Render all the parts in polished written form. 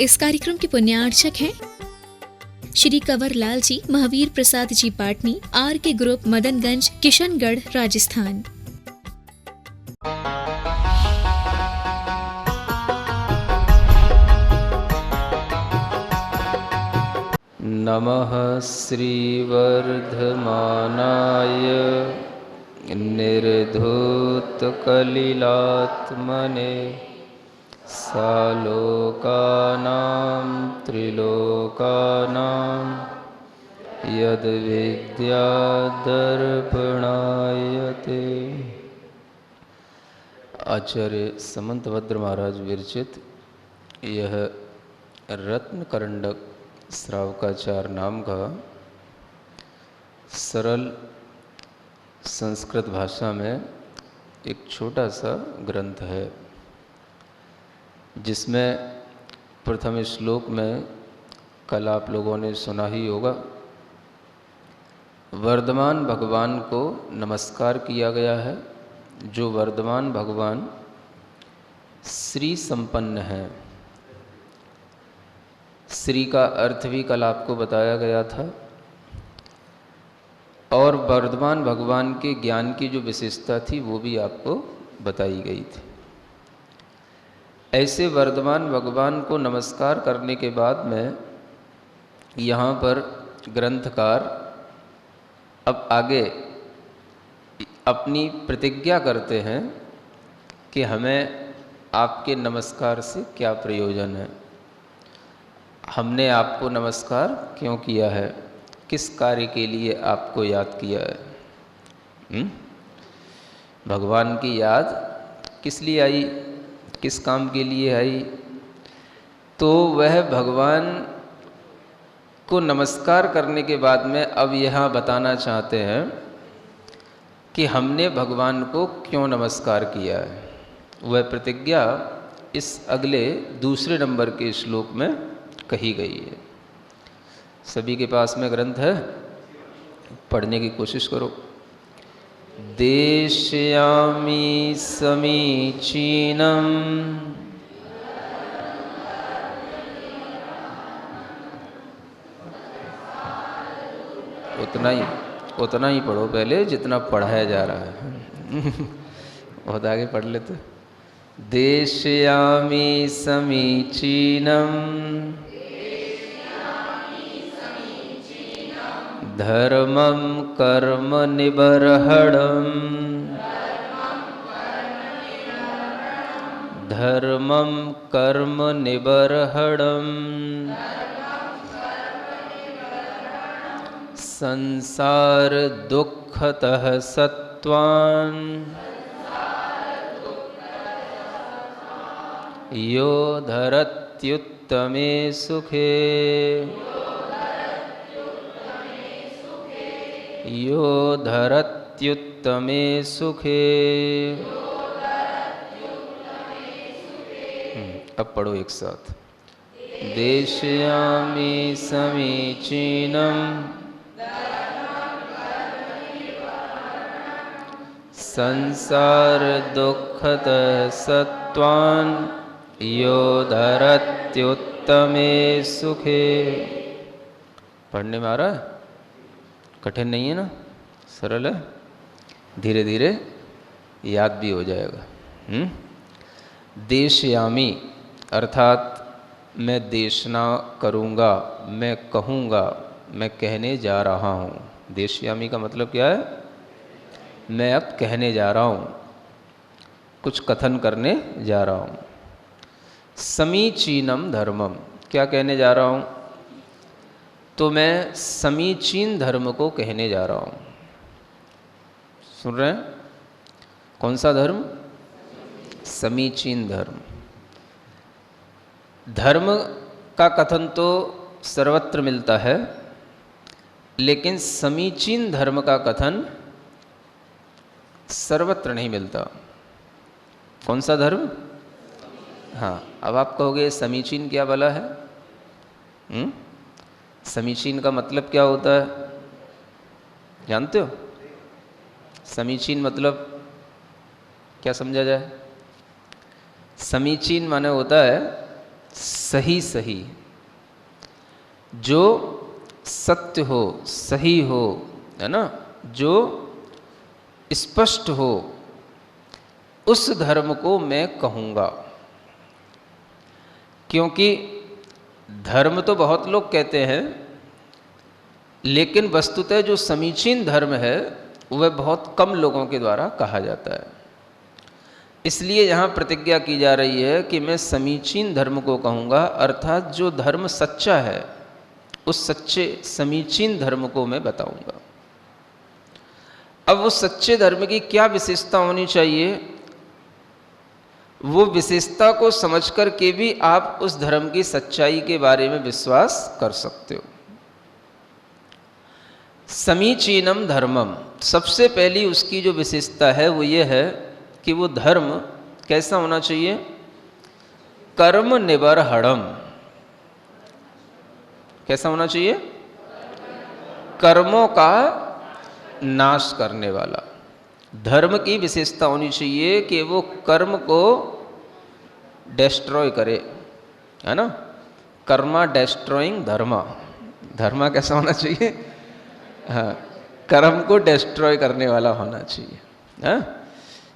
इस कार्यक्रम के पुण्यार्चक हैं श्री कंवर लाल जी, महावीर प्रसाद जी पाटनी, आर के ग्रुप, मदनगंज, किशनगढ़, राजस्थान। नमः श्रीवर्धमानाय निर्धूतकलिलात्मने सालोकानां त्रिलोकानां यद्विद्यादर्पणायते। आचार्य समंतभद्र महाराज विरचित यह रत्नकरंडक श्रावकाचार नाम का सरल संस्कृत भाषा में एक छोटा सा ग्रंथ है, जिसमें प्रथम श्लोक में कल आप लोगों ने सुना ही होगा, वर्धमान भगवान को नमस्कार किया गया है। जो वर्धमान भगवान श्री संपन्न हैं। श्री का अर्थ भी कल आपको बताया गया था, और वर्धमान भगवान के ज्ञान की जो विशेषता थी वो भी आपको बताई गई थी। ऐसे वर्धमान भगवान को नमस्कार करने के बाद में यहाँ पर ग्रंथकार अब आगे अपनी प्रतिज्ञा करते हैं कि हमें आपके नमस्कार से क्या प्रयोजन है, हमने आपको नमस्कार क्यों किया है, किस कार्य के लिए आपको याद किया है। भगवान की याद किस लिए आई, किस काम के लिए आई? तो वह भगवान को नमस्कार करने के बाद में अब यहाँ बताना चाहते हैं कि हमने भगवान को क्यों नमस्कार किया है। वह प्रतिज्ञा इस अगले दूसरे नंबर के श्लोक में कही गई है। सभी के पास में ग्रंथ है, पढ़ने की कोशिश करो। देशयामि समीचीनम उतना ही पढ़ो पहले जितना पढ़ाया जा रहा है। बहुत आगे पढ़ लेते। देशयामि समीचीनम धर्मं कर्म निबर्हणम् धर्मं कर्म निबर्हणम् संसार दुःखतः सत्त्वान् यो धरत्युत्तमे सुखे यो धरत्युत्तमे सुखे। अब पढ़ो एक साथ। देशयामि समीचीनम संसार दुःखतः सत्त्वान् यो धरत्युत्तमे सुखे। पढ़ने में आ रहा है? कठिन नहीं है ना, सरल है, धीरे धीरे याद भी हो जाएगा। देशयामी अर्थात मैं देशना करूँगा, मैं कहूँगा, मैं कहने जा रहा हूँ। देशयामी का मतलब क्या है? मैं अब कहने जा रहा हूँ, कुछ कथन करने जा रहा हूँ। समीचीनम धर्मम, क्या कहने जा रहा हूँ? तो मैं समीचीन धर्म को कहने जा रहा हूँ। सुन रहे हैं? कौन सा धर्म? समीचीन धर्म। धर्म का कथन तो सर्वत्र मिलता है, लेकिन समीचीन धर्म का कथन सर्वत्र नहीं मिलता। कौन सा धर्म? हाँ, अब आप कहोगे समीचीन क्या भला है? समीचीन का मतलब क्या होता है, जानते हो? समीचीन मतलब क्या समझा जाए? समीचीन माने होता है सही सही, जो सत्य हो, सही हो, है ना, जो स्पष्ट हो, उस धर्म को मैं कहूँगा। क्योंकि धर्म तो बहुत लोग कहते हैं, लेकिन वस्तुतः जो समीचीन धर्म है वह बहुत कम लोगों के द्वारा कहा जाता है। इसलिए यहाँ प्रतिज्ञा की जा रही है कि मैं समीचीन धर्म को कहूँगा, अर्थात जो धर्म सच्चा है उस सच्चे समीचीन धर्म को मैं बताऊँगा। अब उस सच्चे धर्म की क्या विशेषता होनी चाहिए, वो विशेषता को समझ कर के भी आप उस धर्म की सच्चाई के बारे में विश्वास कर सकते हो। समीचीनम धर्मम, सबसे पहली उसकी जो विशेषता है वो ये है कि वो धर्म कैसा होना चाहिए, कर्म निबर्हणम। कैसा होना चाहिए, कर्मों का नाश करने वाला। धर्म की विशेषता होनी चाहिए कि वो कर्म को डिस्ट्रॉय करे, है ना, कर्मा डिस्ट्रॉइंग धर्मा। धर्मा कैसा होना चाहिए, हाँ, कर्म को डिस्ट्रॉय करने वाला होना चाहिए। हाँ,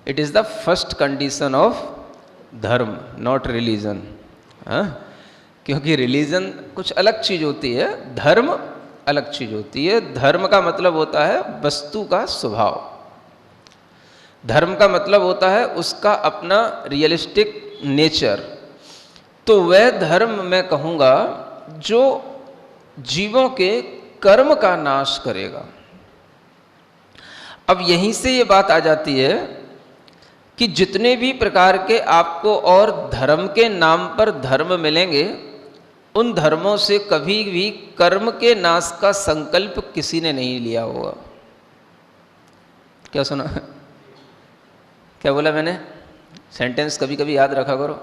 it is the first condition of धर्म, नॉट रिलीजन। हाँ, क्योंकि रिलीजन कुछ अलग चीज़ होती है, धर्म अलग चीज़ होती है। धर्म का मतलब होता है वस्तु का स्वभाव, धर्म का मतलब होता है उसका अपना रियलिस्टिक नेचर। तो वह धर्म मैं कहूँगा जो जीवों के कर्म का नाश करेगा। अब यहीं से ये बात आ जाती है कि जितने भी प्रकार के आपको और धर्म के नाम पर धर्म मिलेंगे, उन धर्मों से कभी भी कर्म के नाश का संकल्प किसी ने नहीं लिया होगा। क्या सुना, क्या बोला मैंने, सेंटेंस कभी कभी याद रखा करो।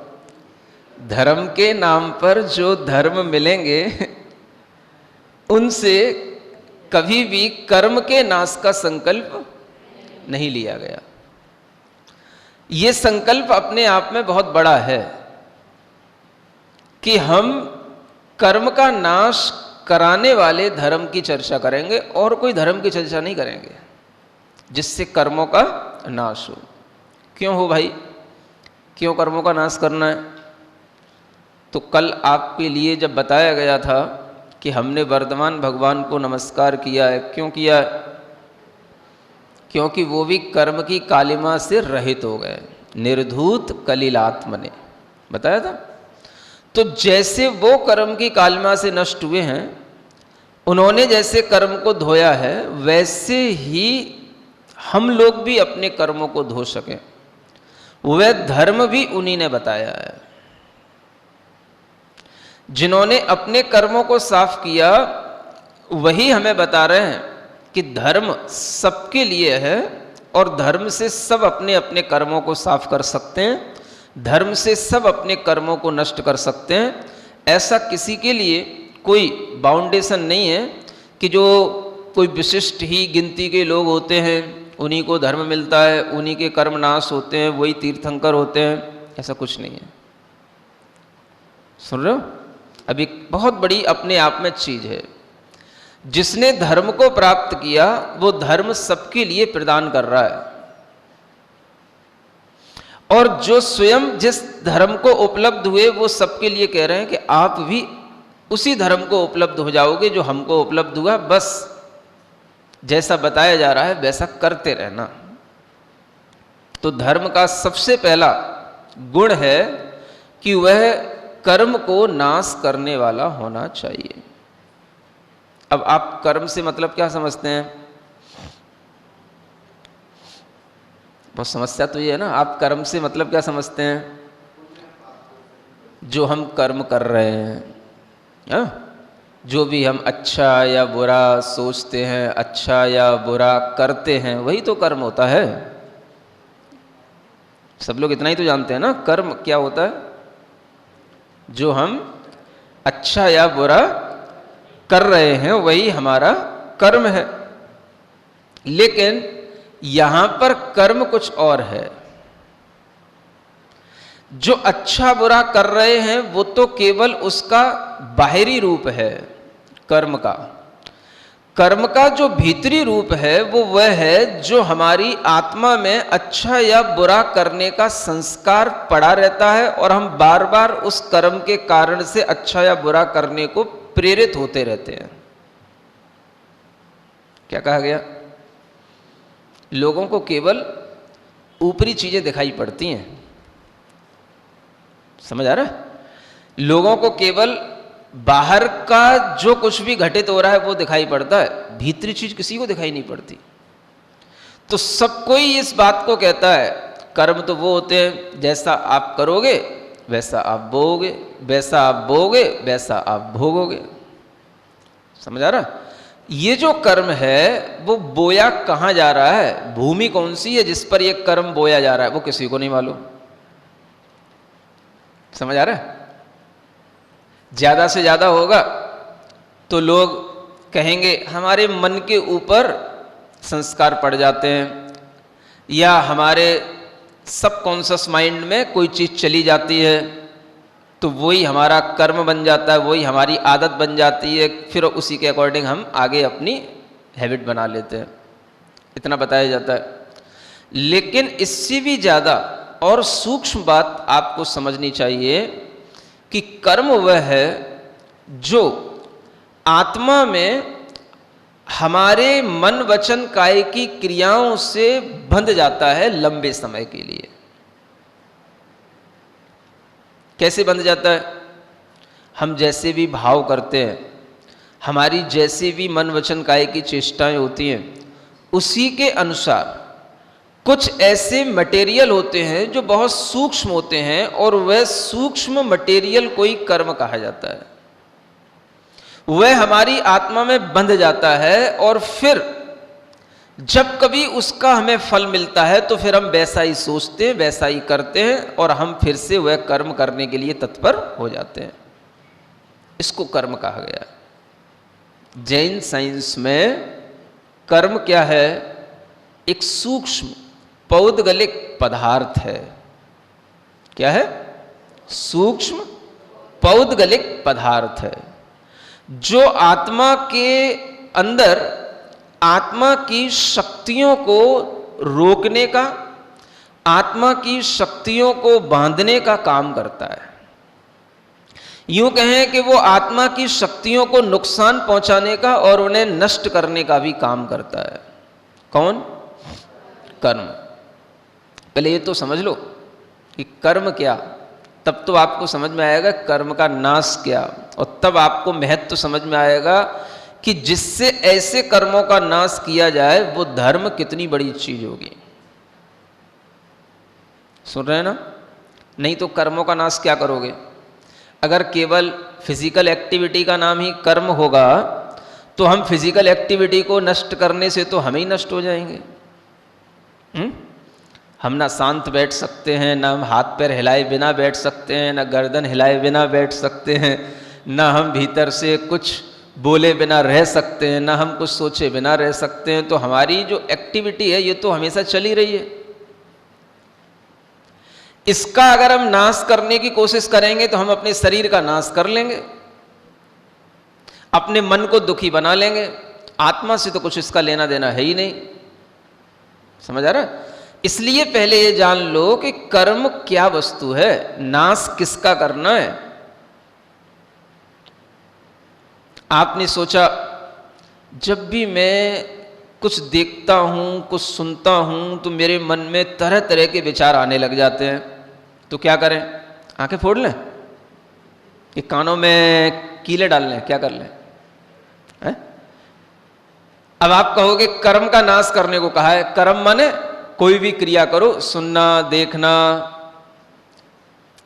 धर्म के नाम पर जो धर्म मिलेंगे उनसे कभी भी कर्म के नाश का संकल्प नहीं लिया गया। ये संकल्प अपने आप में बहुत बड़ा है कि हम कर्म का नाश कराने वाले धर्म की चर्चा करेंगे और कोई धर्म की चर्चा नहीं करेंगे जिससे कर्मों का नाश हो। क्यों हो भाई, क्यों कर्मों का नाश करना है? तो कल आपके लिए जब बताया गया था कि हमने वर्धमान भगवान को नमस्कार किया है, क्यों किया है? क्योंकि वो भी कर्म की कालिमा से रहित हो गए, निर्धूत कलिलात्म ने बताया था। तो जैसे वो कर्म की कालिमा से नष्ट हुए हैं, उन्होंने जैसे कर्म को धोया है, वैसे ही हम लोग भी अपने कर्मों को धो सकें, वह धर्म भी उन्हीं ने बताया है। जिन्होंने अपने कर्मों को साफ किया वही हमें बता रहे हैं कि धर्म सबके लिए है और धर्म से सब अपने अपने कर्मों को साफ कर सकते हैं, धर्म से सब अपने कर्मों को नष्ट कर सकते हैं। ऐसा किसी के लिए कोई बाउंडेशन नहीं है कि जो कोई विशिष्ट ही गिनती के लोग होते हैं उन्हीं को धर्म मिलता है, उन्हीं के कर्म नाश होते हैं, वही तीर्थंकर होते हैं। ऐसा कुछ नहीं है। सुन रहे हो? अभी बहुत बड़ी अपने आप में चीज है। जिसने धर्म को प्राप्त किया वो धर्म सबके लिए प्रदान कर रहा है, और जो स्वयं जिस धर्म को उपलब्ध हुए वो सबके लिए कह रहे हैं कि आप भी उसी धर्म को उपलब्ध हो जाओगे जो हमको उपलब्ध हुआ। बस जैसा बताया जा रहा है वैसा करते रहना। तो धर्म का सबसे पहला गुण है कि वह कर्म को नाश करने वाला होना चाहिए। अब आप कर्म से मतलब क्या समझते हैं? बहुत समस्या तो ये है ना, आप कर्म से मतलब क्या समझते हैं? जो हम कर्म कर रहे हैं, हा? जो भी हम अच्छा या बुरा सोचते हैं, अच्छा या बुरा करते हैं, वही तो कर्म होता है। सब लोग इतना ही तो जानते हैं ना, कर्म क्या होता है। जो हम अच्छा या बुरा कर रहे हैं वही हमारा कर्म है। लेकिन यहां पर कर्म कुछ और है। जो अच्छा बुरा कर रहे हैं वो तो केवल उसका बाहरी रूप है कर्म का। कर्म का जो भीतरी रूप है वो वह है जो हमारी आत्मा में अच्छा या बुरा करने का संस्कार पड़ा रहता है और हम बार बार उस कर्म के कारण से अच्छा या बुरा करने को प्रेरित होते रहते हैं। क्या कहा गया? लोगों को केवल ऊपरी चीजें दिखाई पड़ती हैं, समझ आ रहा है? लोगों को केवल बाहर का जो कुछ भी घटित हो रहा है वो दिखाई पड़ता है, भीतरी चीज किसी को दिखाई नहीं पड़ती। तो सब कोई इस बात को कहता है कर्म तो वो होते हैं जैसा आप करोगे वैसा आप बोओगे, वैसा आप बोओगे वैसा आप भोगोगे। समझ आ रहा? ये जो कर्म है वो बोया कहां जा रहा है, भूमि कौन सी है जिस पर ये कर्म बोया जा रहा है, वो किसी को नहीं मालूम। समझ आ रहा है? ज्यादा से ज्यादा होगा तो लोग कहेंगे हमारे मन के ऊपर संस्कार पड़ जाते हैं, या हमारे सबकॉन्शियस माइंड में कोई चीज चली जाती है तो वही हमारा कर्म बन जाता है, वही हमारी आदत बन जाती है, फिर उसी के अकॉर्डिंग हम आगे अपनी हैबिट बना लेते हैं। इतना बताया जाता है। लेकिन इससे भी ज़्यादा और सूक्ष्म बात आपको समझनी चाहिए कि कर्म वह है जो आत्मा में हमारे मन वचन काय की क्रियाओं से बंध जाता है लंबे समय के लिए। कैसे बंध जाता है? हम जैसे भी भाव करते हैं, हमारी जैसे भी मन वचन काय की चेष्टाएं होती हैं, उसी के अनुसार कुछ ऐसे मटेरियल होते हैं जो बहुत सूक्ष्म होते हैं और वह सूक्ष्म मटेरियल कोई कर्म कहा जाता है। वह हमारी आत्मा में बंध जाता है और फिर जब कभी उसका हमें फल मिलता है तो फिर हम वैसा ही सोचते हैं, वैसा ही करते हैं और हम फिर से वह कर्म करने के लिए तत्पर हो जाते हैं। इसको कर्म कहा गया। जैन साइंस में कर्म क्या है? एक सूक्ष्म पौद्गलिक पदार्थ है। क्या है? सूक्ष्म पौद्गलिक पदार्थ है जो आत्मा के अंदर आत्मा की शक्तियों को रोकने का, आत्मा की शक्तियों को बांधने का काम करता है। यूं कहें कि वो आत्मा की शक्तियों को नुकसान पहुंचाने का और उन्हें नष्ट करने का भी काम करता है। कौन? कर्म। पहले ये तो समझ लो कि कर्म क्या, तब तो आपको समझ में आएगा कर्म का नाश क्या, और तब आपको महत्व समझ में आएगा कि जिससे ऐसे कर्मों का नाश किया जाए वो धर्म कितनी बड़ी चीज होगी। सुन रहे हैं ना? नहीं तो कर्मों का नाश क्या करोगे? अगर केवल फिजिकल एक्टिविटी का नाम ही कर्म होगा तो हम फिजिकल एक्टिविटी को नष्ट करने से तो हम ही नष्ट हो जाएंगे। हम ना शांत बैठ सकते हैं, ना हम हाथ पैर हिलाए बिना बैठ सकते हैं, ना गर्दन हिलाए बिना बैठ सकते हैं, ना हम भीतर से कुछ बोले बिना रह सकते हैं, ना हम कुछ सोचे बिना रह सकते हैं। तो हमारी जो एक्टिविटी है ये तो हमेशा चली रही है। इसका अगर हम नाश करने की कोशिश करेंगे तो हम अपने शरीर का नाश कर लेंगे, अपने मन को दुखी बना लेंगे। आत्मा से तो कुछ इसका लेना देना है ही नहीं। समझ आ रहा है? इसलिए पहले ये जान लो कि कर्म क्या वस्तु है, नाश किसका करना है। आपने सोचा जब भी मैं कुछ देखता हूं, कुछ सुनता हूं तो मेरे मन में तरह तरह के विचार आने लग जाते हैं, तो क्या करें? आंखें फोड़ लें कि कानों में कीले डाल लें? क्या कर लें? है? अब आप कहोगे कर्म का नाश करने को कहा है। कर्म माने कोई भी क्रिया करो, सुनना, देखना,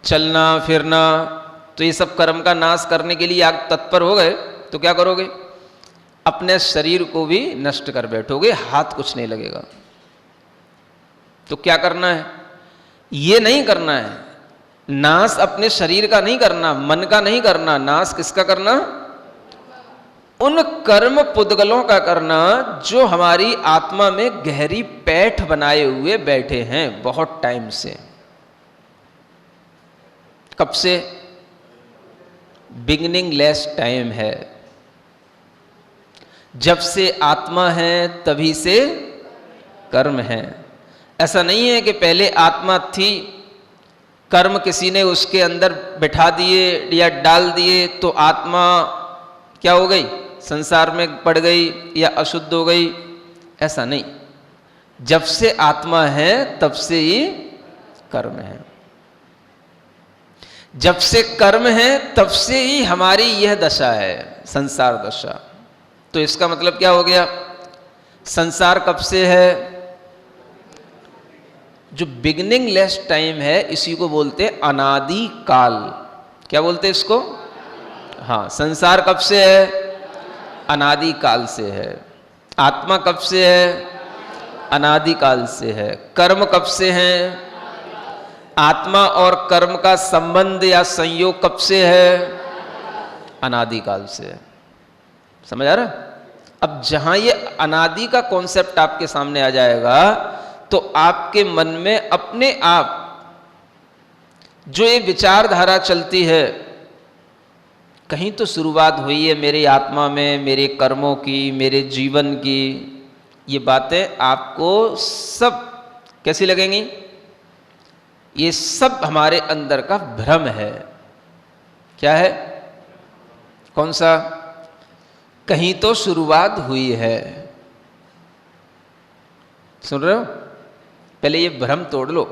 चलना फिरना, तो ये सब कर्म का नाश करने के लिए आप तत्पर हो गए तो क्या करोगे? अपने शरीर को भी नष्ट कर बैठोगे, हाथ कुछ नहीं लगेगा। तो क्या करना है? ये नहीं करना है। नाश अपने शरीर का नहीं करना, मन का नहीं करना। नाश किसका करना? उन कर्म पुद्गलों का करना जो हमारी आत्मा में गहरी पैठ बनाए हुए बैठे हैं बहुत टाइम से। कब से? बिगिनिंग लेस टाइम है। जब से आत्मा है तभी से कर्म है। ऐसा नहीं है कि पहले आत्मा थी, कर्म किसी ने उसके अंदर बिठा दिए या डाल दिए तो आत्मा क्या हो गई? संसार में पड़ गई या अशुद्ध हो गई। ऐसा नहीं, जब से आत्मा है तब से ही कर्म है। जब से कर्म है तब से ही हमारी यह दशा है, संसार दशा। तो इसका मतलब क्या हो गया? संसार कब से है? जो बिगिनिंग लेस टाइम है इसी को बोलते हैं अनादि काल। क्या बोलते हैं इसको? हाँ, संसार कब से है? अनादि काल से है। आत्मा कब से है? अनादि काल से है। कर्म कब से है? आत्मा और कर्म का संबंध या संयोग कब से है? अनादि काल से है। समझ आ रहा? अब जहां ये अनादि का कॉन्सेप्ट आपके सामने आ जाएगा तो आपके मन में अपने आप जो ये विचारधारा चलती है, कहीं तो शुरुआत हुई है मेरी आत्मा में, मेरे कर्मों की, मेरे जीवन की, ये बातें आपको सब कैसी लगेंगी? ये सब हमारे अंदर का भ्रम है। क्या है? कौन सा? कहीं तो शुरुआत हुई है। सुन रहे हो? पहले ये भ्रम तोड़ लो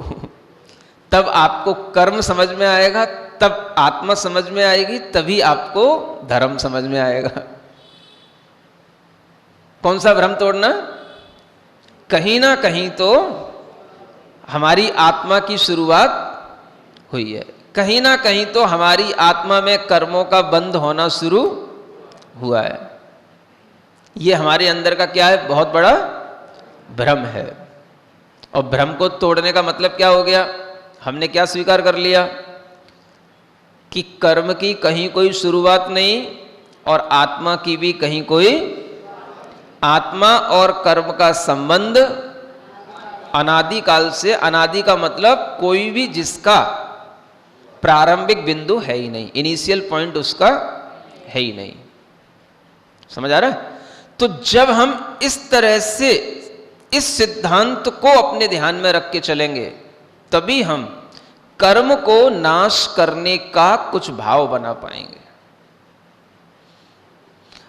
तब आपको कर्म समझ में आएगा, तब आत्मा समझ में आएगी, तभी आपको धर्म समझ में आएगा। कौन सा भ्रम तोड़ना? कहीं ना कहीं तो हमारी आत्मा की शुरुआत हुई है, कहीं ना कहीं तो हमारी आत्मा में कर्मों का बंध होना शुरू हुआ है। ये हमारे अंदर का क्या है? बहुत बड़ा भ्रम है। और भ्रम को तोड़ने का मतलब क्या हो गया? हमने क्या स्वीकार कर लिया? कि कर्म की कहीं कोई शुरुआत नहीं और आत्मा की भी कहीं कोई। आत्मा और कर्म का संबंध अनादि काल से। अनादि का मतलब कोई भी जिसका प्रारंभिक बिंदु है ही नहीं, इनिशियल पॉइंट उसका है ही नहीं। समझ आ रहा है? तो जब हम इस तरह से इस सिद्धांत को अपने ध्यान में रख के चलेंगे तभी हम कर्म को नाश करने का कुछ भाव बना पाएंगे।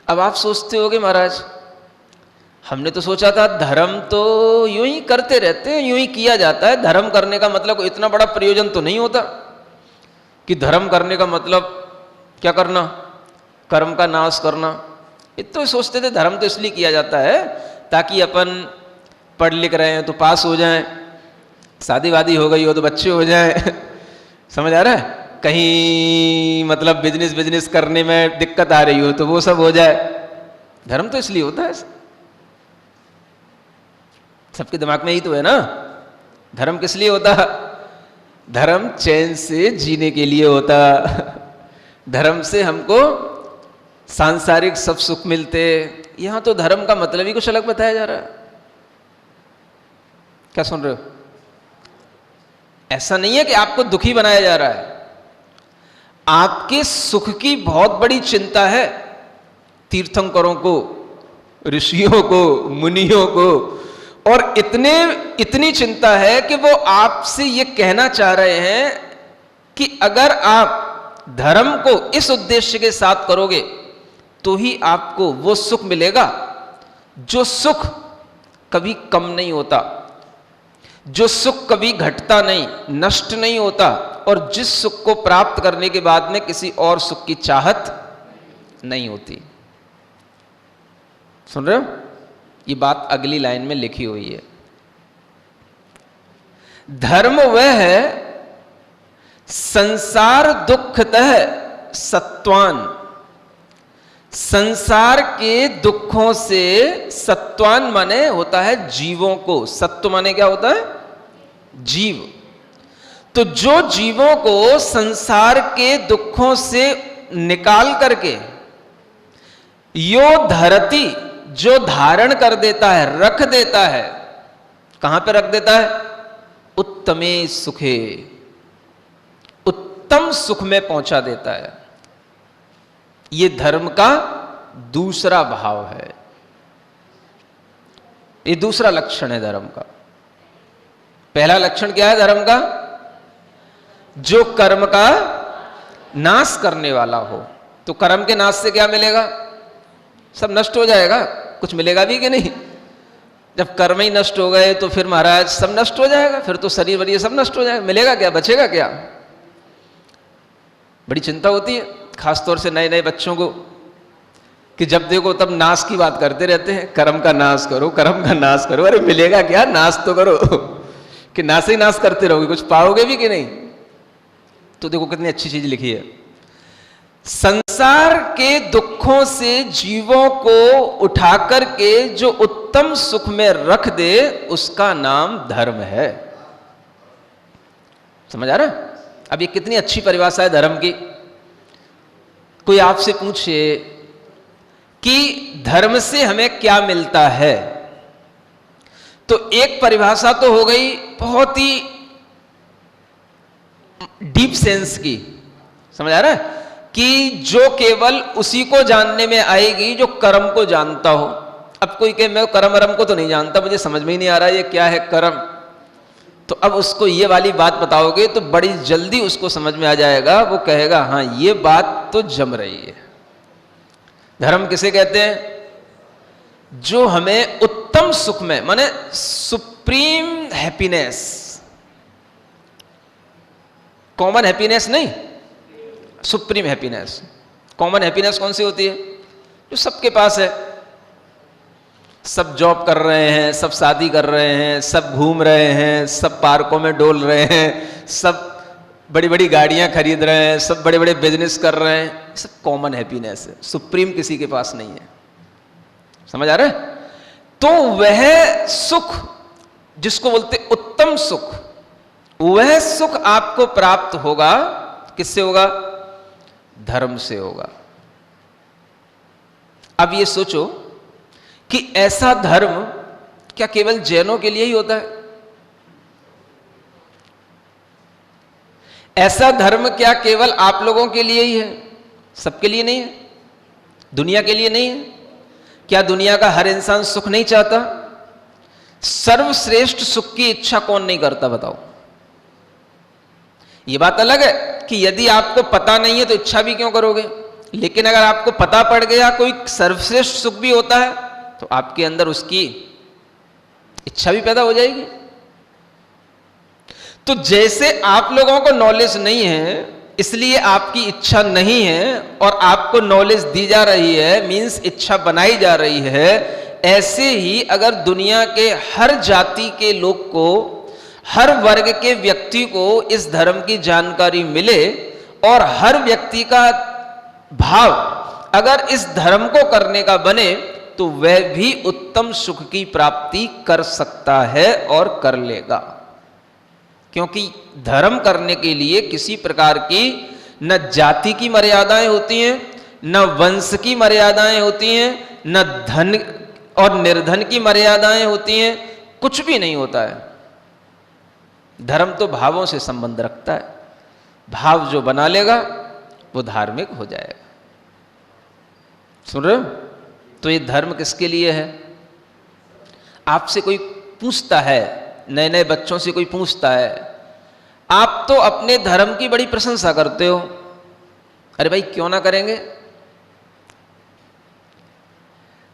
अब आप सोचते होगे महाराज हमने तो सोचा था धर्म तो यूं ही करते रहते हैं, यूं ही किया जाता है, धर्म करने का मतलब इतना बड़ा प्रयोजन तो नहीं होता कि धर्म करने का मतलब क्या करना? कर्म का नाश करना। ये तो सोचते थे धर्म तो इसलिए किया जाता है ताकि अपन पढ़ लिख रहे हैं तो पास हो जाएं, शादी वादी हो गई हो तो बच्चे हो जाएं समझ आ रहा है? कहीं मतलब बिजनेस करने में दिक्कत आ रही हो तो वो सब हो जाए। धर्म तो इसलिए होता है। सबके दिमाग में ही तो है ना, धर्म किस लिए होता? धर्म चैन से जीने के लिए होता। धर्म से हमको सांसारिक सब सुख मिलते। यहां तो धर्म का मतलब ही कुछ अलग बताया जा रहा है। क्या सुन रहे हो? ऐसा नहीं है कि आपको दुखी बनाया जा रहा है, आपके सुख की बहुत बड़ी चिंता है तीर्थंकरों को, ऋषियों को, मुनियों को, और इतनी चिंता है कि वो आपसे ये कहना चाह रहे हैं कि अगर आप धर्म को इस उद्देश्य के साथ करोगे तो ही आपको वो सुख मिलेगा जो सुख कभी कम नहीं होता, जो सुख कभी घटता नहीं, नष्ट नहीं होता, और जिस सुख को प्राप्त करने के बाद में किसी और सुख की चाहत नहीं होती। सुन रहे हो? ये बात अगली लाइन में लिखी हुई है। धर्म वह है संसार दुखतः सत्वान। संसार के दुखों से, सत्वान माने होता है जीवों को। सत्व माने क्या होता है? जीव। तो जो जीवों को संसार के दुखों से निकाल करके यो धरती, जो धारण कर देता है, रख देता है, कहां पे रख देता है? उत्तमे सुखे, उत्तम सुख में पहुंचा देता है। ये धर्म का दूसरा भाव है, ये दूसरा लक्षण है धर्म का। पहला लक्षण क्या है धर्म का? जो कर्म का नाश करने वाला हो। तो कर्म के नाश से क्या मिलेगा? सब नष्ट हो जाएगा, कुछ मिलेगा भी कि नहीं? जब कर्म ही नष्ट हो गए तो फिर महाराज सब नष्ट हो जाएगा, फिर तो शरीर वरीर सब नष्ट हो जाएगा, मिलेगा क्या, बचेगा क्या? बड़ी चिंता होती है खासतौर से नए नए बच्चों को, कि जब देखो तब नाश की बात करते रहते हैं, कर्म का नाश करो, कर्म का नाश करो। अरे मिलेगा क्या, नाश तो करो कि नाश ही नाश करते रहोगे, कुछ पाओगे भी कि नहीं? तो देखो कितनी अच्छी चीज लिखी है, संसार के दुखों से जीवों को उठा करके जो उत्तम सुख में रख दे उसका नाम धर्म है। समझ आ रहा है? अब ये कितनी अच्छी परिभाषा है धर्म की। कोई आपसे पूछे कि धर्म से हमें क्या मिलता है, तो एक परिभाषा तो हो गई बहुत ही डीप सेंस की, समझ आ रहा है, कि जो केवल उसी को जानने में आएगी जो कर्म को जानता हो। अब कोई कहे मैं कर्म वरम को तो नहीं जानता, मुझे समझ में ही नहीं आ रहा ये क्या है कर्म, तो अब उसको ये वाली बात बताओगे तो बड़ी जल्दी उसको समझ में आ जाएगा, वो कहेगा हाँ ये बात तो जम रही है। धर्म किसे कहते हैं? जो हमें उत्तम सुख में, माने सुप्रीम हैप्पीनेस, कॉमन हैप्पीनेस नहीं, सुप्रीम हैप्पीनेस। कॉमन हैप्पीनेस कौन सी होती है? जो सबके पास है, सब जॉब कर रहे हैं, सब शादी कर रहे हैं, सब घूम रहे हैं, सब पार्कों में डोल रहे हैं, सब बड़ी बड़ी गाड़ियां खरीद रहे हैं, सब बड़े बड़े बिजनेस कर रहे हैं, सब कॉमन हैप्पीनेस है। सुप्रीम किसी के पास नहीं है। समझ आ रहा है? तो वह सुख जिसको बोलते उत्तम सुख, वह सुख आपको प्राप्त होगा, किससे होगा? धर्म से होगा। अब ये सोचो कि ऐसा धर्म क्या केवल जैनों के लिए ही होता है? ऐसा धर्म क्या केवल आप लोगों के लिए ही है? सबके लिए नहीं है? दुनिया के लिए नहीं है? क्या दुनिया का हर इंसान सुख नहीं चाहता? सर्वश्रेष्ठ सुख की इच्छा कौन नहीं करता बताओ? ये बात अलग है कि यदि आपको पता नहीं है तो इच्छा भी क्यों करोगे, लेकिन अगर आपको पता पड़ गया कोई सर्वश्रेष्ठ सुख भी होता है तो आपके अंदर उसकी इच्छा भी पैदा हो जाएगी। तो जैसे आप लोगों को नॉलेज नहीं है इसलिए आपकी इच्छा नहीं है और आपको नॉलेज दी जा रही है, मींस इच्छा बनाई जा रही है, ऐसे ही अगर दुनिया के हर जाति के लोग को, हर वर्ग के व्यक्ति को इस धर्म की जानकारी मिले और हर व्यक्ति का भाव अगर इस धर्म को करने का बने तो वह भी उत्तम सुख की प्राप्ति कर सकता है और कर लेगा। क्योंकि धर्म करने के लिए किसी प्रकार की न जाति की मर्यादाएं होती हैं, न वंश की मर्यादाएं होती हैं, न धन और निर्धन की मर्यादाएं होती हैं, कुछ भी नहीं होता है। धर्म तो भावों से संबंध रखता है। भाव जो बना लेगा वो धार्मिक हो जाएगा। सुन रहे हो? तो ये धर्म किसके लिए है? आपसे कोई पूछता है, नए नए बच्चों से कोई पूछता है, आप तो अपने धर्म की बड़ी प्रशंसा करते हो। अरे भाई क्यों ना करेंगे?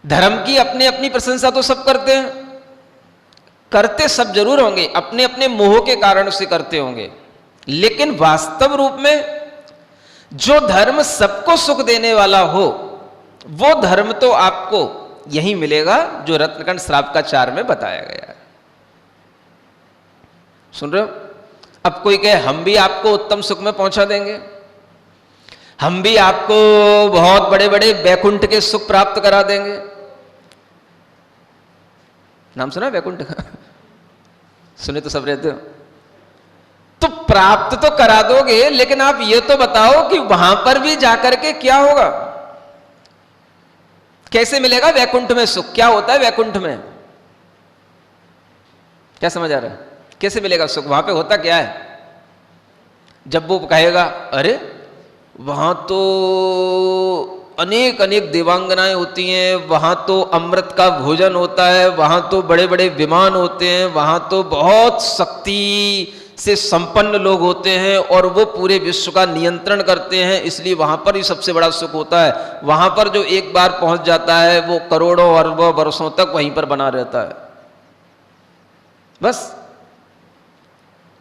धर्म की अपनी अपनी प्रशंसा तो सब करते हैं, करते सब जरूर होंगे, अपने अपने मोह के कारण से करते होंगे, लेकिन वास्तव रूप में जो धर्म सबको सुख देने वाला हो वो धर्म तो आपको यही मिलेगा जो रत्नकंठ श्रावकाचार्य में बताया गया है। सुन रहे हो? अब कोई कहे हम भी आपको उत्तम सुख में पहुंचा देंगे, हम भी आपको बहुत बड़े बड़े वैकुंठ के सुख प्राप्त करा देंगे। नाम सुना वैकुंठ का? सुने तो सब रहते हो। तो प्राप्त तो करा दोगे, लेकिन आप ये तो बताओ कि वहां पर भी जाकर के क्या होगा, कैसे मिलेगा वैकुंठ में सुख? क्या होता है वैकुंठ में? क्या समझ आ रहा है? कैसे मिलेगा सुख? वहां पे होता क्या है? जब वो कहेगा अरे वहाँ तो अनेक अनेक देवांगनाएं होती हैं, वहाँ तो अमृत का भोजन होता है, वहाँ तो बड़े बड़े विमान होते हैं, वहाँ तो बहुत शक्ति से संपन्न लोग होते हैं और वो पूरे विश्व का नियंत्रण करते हैं, इसलिए वहाँ पर ही सबसे बड़ा सुख होता है। वहाँ पर जो एक बार पहुँच जाता है वो करोड़ों अरबों वर्षों तक वहीं पर बना रहता है। बस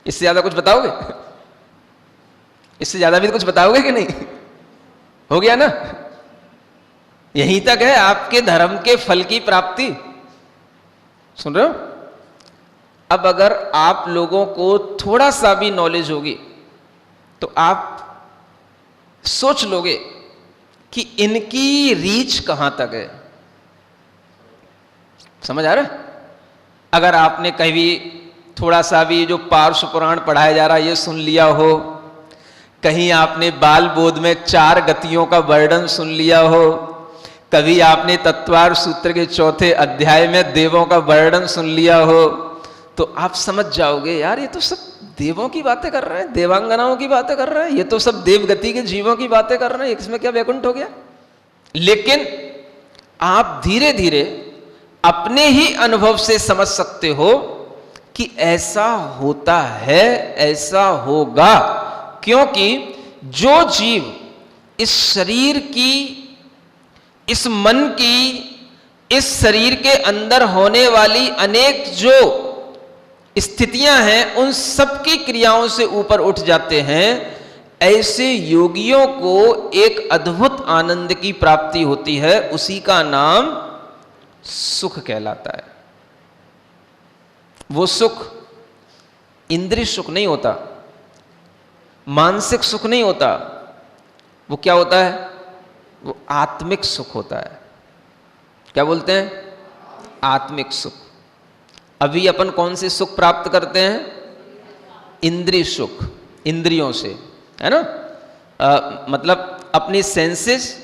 इससे ज़्यादा कुछ बताओगे? इससे ज़्यादा भी कुछ बताओगे कि नहीं? हो गया ना? यहीं तक है आपके धर्म के फल की प्राप्ति। सुन रहे हो? अब अगर आप लोगों को थोड़ा सा भी नॉलेज होगी तो आप सोच लोगे कि इनकी रीच कहां तक है। समझ आ रहा है? अगर आपने कभी थोड़ा सा भी जो पार्श्व पुराण पढ़ाया जा रहा है ये सुन लिया हो, कहीं आपने बाल बोध में 4 गतियों का वर्णन सुन लिया हो, कभी आपने तत्वार सूत्र के 4थे अध्याय में देवों का वर्णन सुन लिया हो, तो आप समझ जाओगे यार ये तो सब देवों की बातें कर रहे हैं, देवांगनाओं की बातें कर रहे हैं, ये तो सब देवगति के जीवों की बातें कर रहे हैं, इसमें क्या वैकुंठ हो गया? लेकिन आप धीरे धीरे अपने ही अनुभव से समझ सकते हो कि ऐसा होता है, ऐसा होगा, क्योंकि जो जीव इस शरीर की, इस मन की, इस शरीर के अंदर होने वाली अनेक जो स्थितियां हैं उन सब की क्रियाओं से ऊपर उठ जाते हैं, ऐसे योगियों को एक अद्भुत आनंद की प्राप्ति होती है, उसी का नाम सुख कहलाता है। वो सुख इंद्रिय सुख नहीं होता, मानसिक सुख नहीं होता, वो क्या होता है? वो आत्मिक सुख होता है। क्या बोलते हैं? आत्मिक सुख। अभी अपन कौन से सुख प्राप्त करते हैं? इंद्रिय सुख, इंद्रियों से, है ना? मतलब अपनी सेंसेस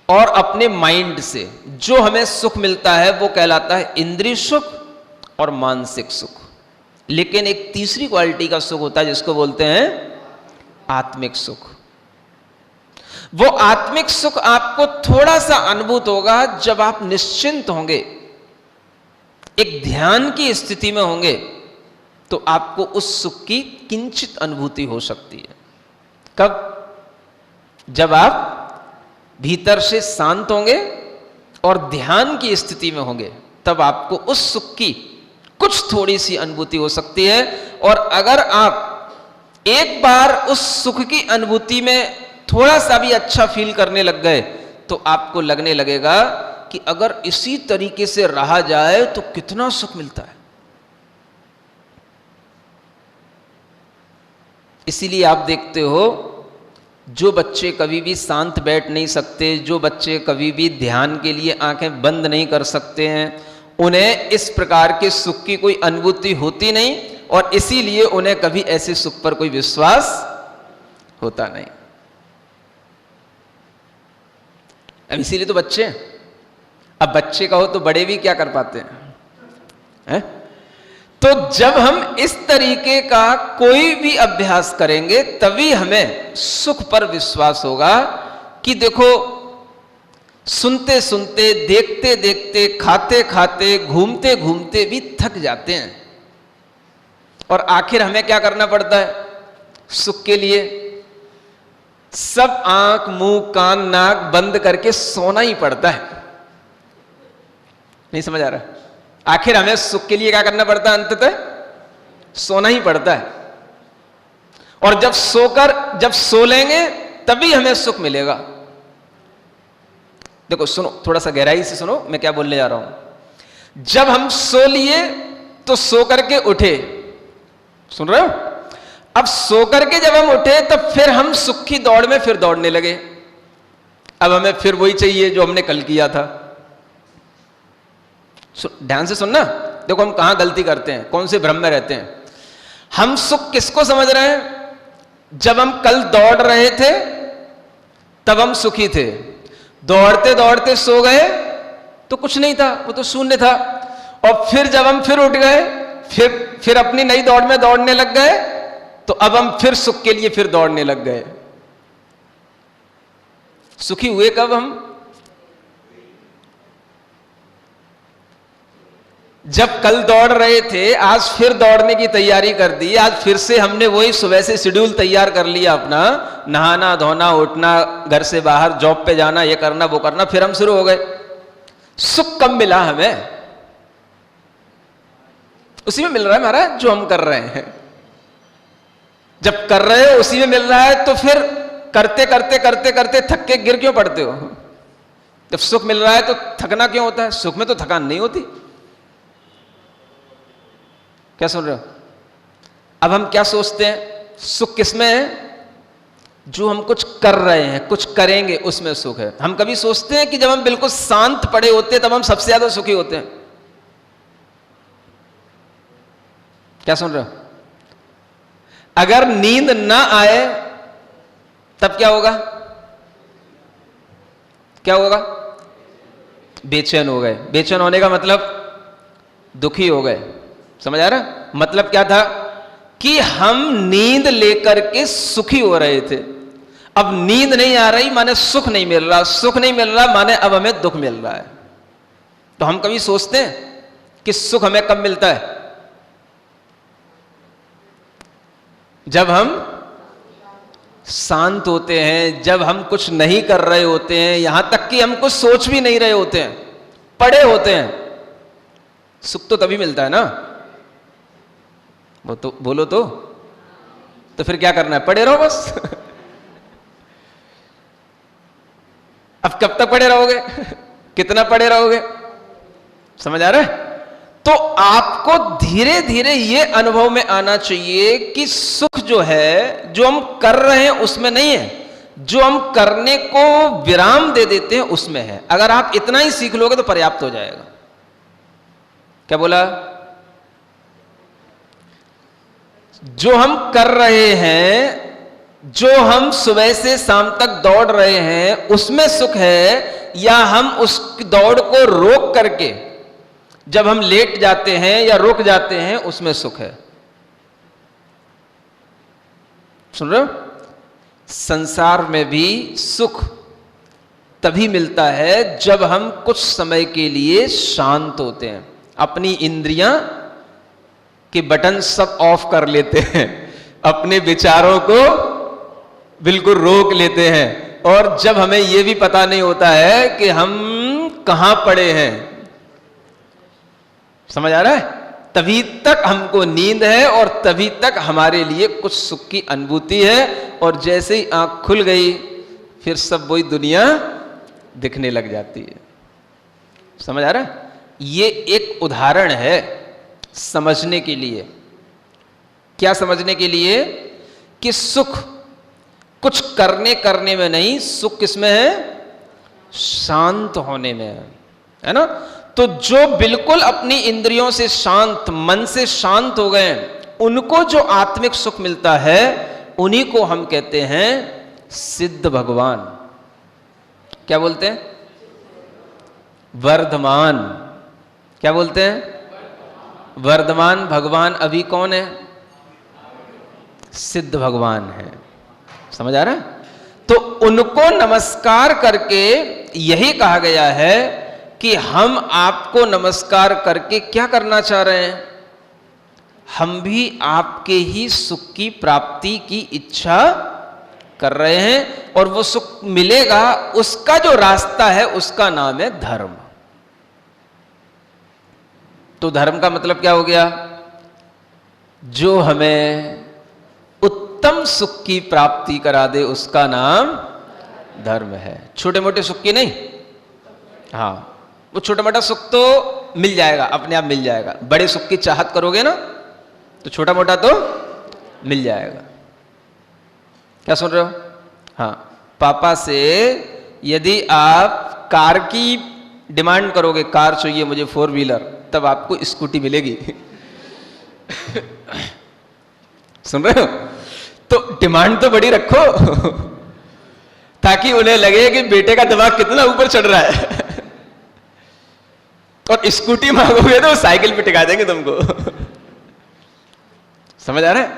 और अपने माइंड से जो हमें सुख मिलता है वो कहलाता है इंद्रिय सुख और मानसिक सुख। लेकिन एक तीसरी क्वालिटी का सुख होता है जिसको बोलते हैं आत्मिक सुख। वो आत्मिक सुख आपको थोड़ा सा अनुभूत होगा जब आप निश्चिंत होंगे, एक ध्यान की स्थिति में होंगे, तो आपको उस सुख की किंचित अनुभूति हो सकती है। कब? जब आप भीतर से शांत होंगे और ध्यान की स्थिति में होंगे, तब आपको उस सुख की कुछ थोड़ी सी अनुभूति हो सकती है। और अगर आप एक बार उस सुख की अनुभूति में थोड़ा सा भी अच्छा फील करने लग गए तो आपको लगने लगेगा कि अगर इसी तरीके से रहा जाए तो कितना सुख मिलता है। इसीलिए आप देखते हो जो बच्चे कभी भी शांत बैठ नहीं सकते, जो बच्चे कभी भी ध्यान के लिए आंखें बंद नहीं कर सकते हैं, उन्हें इस प्रकार के सुख की कोई अनुभूति होती नहीं और इसीलिए उन्हें कभी ऐसे सुख पर कोई विश्वास होता नहीं। अब इसीलिए तो बच्चे, अब बच्चे कहो तो बड़े भी क्या कर पाते हैं? तो जब हम इस तरीके का कोई भी अभ्यास करेंगे तभी हमें सुख पर विश्वास होगा कि देखो, सुनते सुनते, देखते देखते, खाते खाते, घूमते घूमते भी थक जाते हैं और आखिर हमें क्या करना पड़ता है सुख के लिए? सब आंख, मुंह, कान, नाक बंद करके सोना ही पड़ता है। नहीं समझ आ रहा? आखिर हमें सुख के लिए क्या करना पड़ता है? अंततः सोना ही पड़ता है। और जब सो लेंगे तभी हमें सुख मिलेगा। देखो सुनो, थोड़ा सा गहराई से सुनो मैं क्या बोलने जा रहा हूं। जब हम सो लिए तो सो करके उठे, सुन रहे हो? अब सो करके जब हम उठे तब फिर हम सुख की दौड़ में फिर दौड़ने लगे। अब हमें फिर वही चाहिए जो हमने कल किया था। ध्यान से सुनना, देखो हम कहां गलती करते हैं, कौन से भ्रम में रहते हैं। हम सुख किसको समझ रहे हैं? जब हम कल दौड़ रहे थे तब हम सुखी थे, दौड़ते दौड़ते सो गए तो कुछ नहीं था, वो तो शून्य था। और फिर जब हम फिर उठ गए, फिर अपनी नई दौड़ में दौड़ने लग गए तो अब हम फिर सुख के लिए फिर दौड़ने लग गए। सुखी हुए कब हम? जब कल दौड़ रहे थे, आज फिर दौड़ने की तैयारी कर दी, आज फिर से हमने वही सुबह से शेड्यूल तैयार कर लिया अपना, नहाना धोना, उठना, घर से बाहर जॉब पे जाना, ये करना वो करना, फिर हम शुरू हो गए। सुख कब मिला हमें? उसी में मिल रहा है महाराज जो हम कर रहे हैं। जब कर रहे हो उसी में मिल रहा है, तो फिर करते करते करते करते थक के गिर क्यों पड़ते हो? जब सुख मिल रहा है तो थकना क्यों होता है? सुख में तो थकान नहीं होती। क्या सुन रहे हो? अब हम क्या सोचते हैं? सुख किसमें है? जो हम कुछ कर रहे हैं, कुछ करेंगे, उसमें सुख है। हम कभी सोचते हैं कि जब हम बिल्कुल शांत पड़े होते हैं तब हम सबसे ज्यादा सुखी होते हैं? क्या सुन रहे हो? अगर नींद ना आए तब क्या होगा? क्या होगा? बेचैन हो गए। बेचैन होने का मतलब दुखी हो गए। समझ आ रहा? मतलब क्या था कि हम नींद लेकर के सुखी हो रहे थे। अब नींद नहीं आ रही माने सुख नहीं मिल रहा, सुख नहीं मिल रहा माने अब हमें दुख मिल रहा है। तो हम कभी सोचते हैं कि सुख हमें कब मिलता है? जब हम शांत होते हैं, जब हम कुछ नहीं कर रहे होते हैं, यहां तक कि हम कुछ सोच भी नहीं रहे होते हैं, पड़े होते हैं, सुख तो तभी मिलता है ना। वो तो बोलो तो फिर क्या करना है? पड़े रहो बस। अब कब तक पड़े रहोगे? कितना पड़े रहोगे? समझ आ रहा है? तो आपको धीरे धीरे ये अनुभव में आना चाहिए कि सुख जो है, जो हम कर रहे हैं उसमें नहीं है, जो हम करने को विराम दे देते हैं उसमें है। अगर आप इतना ही सीख लोगे तो पर्याप्त हो जाएगा। क्या बोला? जो हम कर रहे हैं, जो हम सुबह से शाम तक दौड़ रहे हैं, उसमें सुख है, या हम उस दौड़ को रोक करके जब हम लेट जाते हैं या रुक जाते हैं उसमें सुख है? सुन रहे हो? संसार में भी सुख तभी मिलता है जब हम कुछ समय के लिए शांत होते हैं, अपनी इंद्रियां के बटन सब ऑफ कर लेते हैं, अपने विचारों को बिल्कुल रोक लेते हैं, और जब हमें यह भी पता नहीं होता है कि हम कहां पड़े हैं। समझ आ रहा है? तभी तक हमको नींद है और तभी तक हमारे लिए कुछ सुख की अनुभूति है, और जैसे ही आंख खुल गई फिर सब वही दुनिया दिखने लग जाती है। समझ आ रहा है? ये एक उदाहरण है समझने के लिए। क्या समझने के लिए? कि सुख कुछ करने में नहीं, सुख किसमें है? शांत होने में है ना? तो जो बिल्कुल अपनी इंद्रियों से शांत, मन से शांत हो गए, उनको जो आत्मिक सुख मिलता है उन्हीं को हम कहते हैं सिद्ध भगवान। क्या बोलते हैं? वर्धमान। क्या बोलते हैं? वर्धमान भगवान अभी कौन है? सिद्ध भगवान है। समझ आ रहा है? तो उनको नमस्कार करके यही कहा गया है कि हम आपको नमस्कार करके क्या करना चाह रहे हैं? हम भी आपके ही सुख की प्राप्ति की इच्छा कर रहे हैं, और वो सुख मिलेगा, उसका जो रास्ता है उसका नाम है धर्म। तो धर्म का मतलब क्या हो गया? जो हमें उत्तम सुख की प्राप्ति करा दे उसका नाम धर्म है। छोटे मोटे सुख की नहीं। हाँ, वो छोटा मोटा सुख तो मिल जाएगा, अपने आप मिल जाएगा। बड़े सुख की चाहत करोगे ना तो छोटा मोटा तो मिल जाएगा। क्या सुन रहे हो? हाँ, पापा से यदि आप कार की डिमांड करोगे, कार चाहिए मुझे 4 व्हीलर, तब आपको स्कूटी मिलेगी। सुन रहे हो? तो डिमांड तो बड़ी रखो ताकि उन्हें लगे कि बेटे का दिमाग कितना ऊपर चढ़ रहा है। और स्कूटी मांगोगे तो साइकिल पे टिका देंगे तुमको। समझ आ रहा है?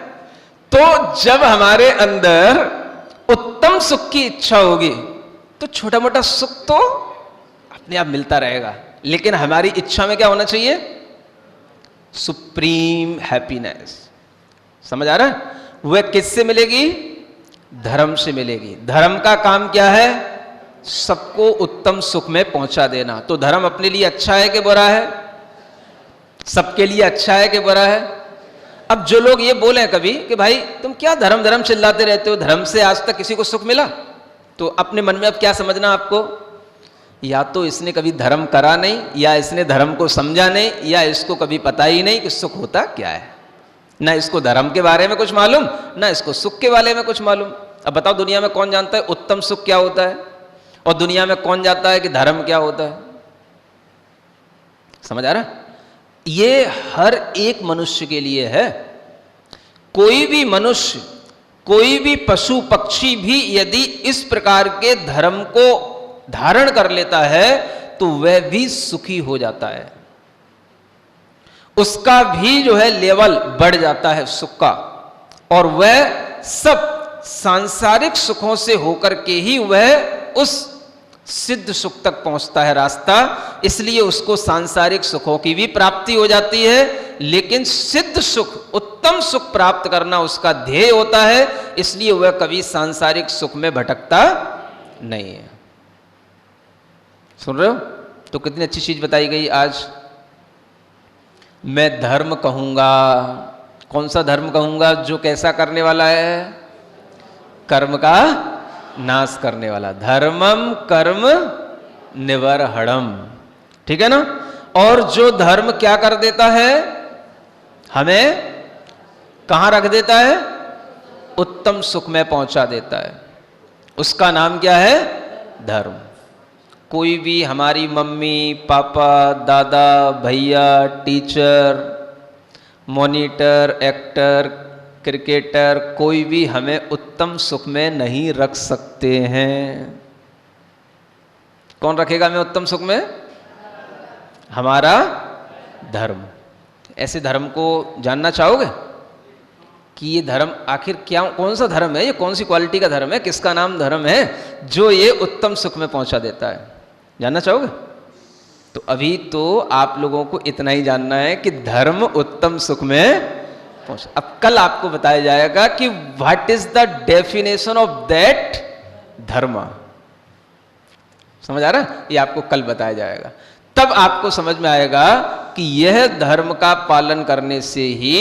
तो जब हमारे अंदर उत्तम सुख की इच्छा होगी तो छोटा मोटा सुख तो अपने आप मिलता रहेगा, लेकिन हमारी इच्छा में क्या होना चाहिए? Supreme happiness. समझ आ रहा है? वह किससे मिलेगी? धर्म से मिलेगी। धर्म का काम क्या है? सबको उत्तम सुख में पहुंचा देना। तो धर्म अपने लिए अच्छा है कि बुरा है? सबके लिए अच्छा है कि बुरा है? अब जो लोग ये बोले कभी कि भाई तुम क्या धर्म धर्म चिल्लाते रहते हो, धर्म से आज तक किसी को सुख मिला? तो अपने मन में अब क्या समझना आपको, या तो इसने कभी धर्म करा नहीं, या इसने धर्म को समझा नहीं, या इसको कभी पता ही नहीं कि सुख होता क्या है। ना इसको धर्म के बारे में कुछ मालूम, ना इसको सुख के बारे में कुछ मालूम। अब बताओ दुनिया में कौन जानता है उत्तम सुख क्या होता है, और दुनिया में कौन जानता है कि धर्म क्या होता है? समझ आ रहा है? ये हर एक मनुष्य के लिए है। कोई भी मनुष्य, कोई भी पशु पक्षी भी यदि इस प्रकार के धर्म को धारण कर लेता है तो वह भी सुखी हो जाता है। उसका भी जो है लेवल बढ़ जाता है सुख का, और वह सब सांसारिक सुखों से होकर के ही वह उस सिद्ध सुख तक पहुंचता है रास्ता। इसलिए उसको सांसारिक सुखों की भी प्राप्ति हो जाती है, लेकिन सिद्ध सुख, उत्तम सुख प्राप्त करना उसका ध्येय होता है। इसलिए वह कभी सांसारिक सुख में भटकता नहीं है। सुन रहे हो? तो कितनी अच्छी चीज बताई गई आज। मैं धर्म कहूंगा। कौन सा धर्म कहूंगा? जो कैसा करने वाला है? कर्म का नाश करने वाला। धर्मम कर्म निवर्हणम। ठीक है ना? और जो धर्म क्या कर देता है? हमें कहां रख देता है? उत्तम सुख में पहुंचा देता है। उसका नाम क्या है? धर्म। कोई भी हमारी मम्मी पापा दादा भैया टीचर मॉनिटर एक्टर क्रिकेटर कोई भी हमें उत्तम सुख में नहीं रख सकते हैं। कौन रखेगा हमें उत्तम सुख में? हमारा धर्म। ऐसे धर्म को जानना चाहोगे कि ये धर्म आखिर क्या, कौन सा धर्म है, ये कौन सी क्वालिटी का धर्म है, किसका नाम धर्म है जो ये उत्तम सुख में पहुंचा देता है? जानना चाहोगे? तो अभी तो आप लोगों को इतना ही जानना है कि धर्म उत्तम सुख में पहुंच। अब कल आपको बताया जाएगा कि what is the definition of that धर्म। समझ आ रहा है? ये आपको कल बताया जाएगा। तब आपको समझ में आएगा कि यह धर्म का पालन करने से ही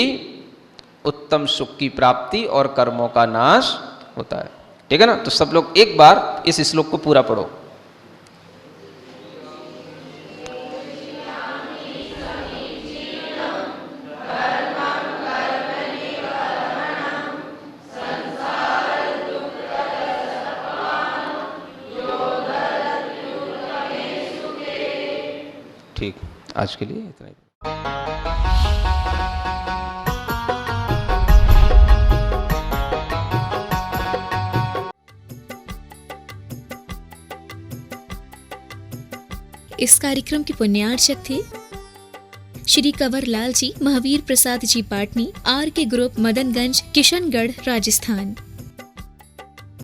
उत्तम सुख की प्राप्ति और कर्मों का नाश होता है। ठीक है ना? तो सब लोग एक बार इस श्लोक को पूरा पढ़ो। ठीक, आज के लिए इतना ही। इस कार्यक्रम के पुण्यार्चक थे श्री कंवर लाल जी, महावीर प्रसाद जी पाटनी, आर के ग्रुप, मदनगंज, किशनगढ़, राजस्थान।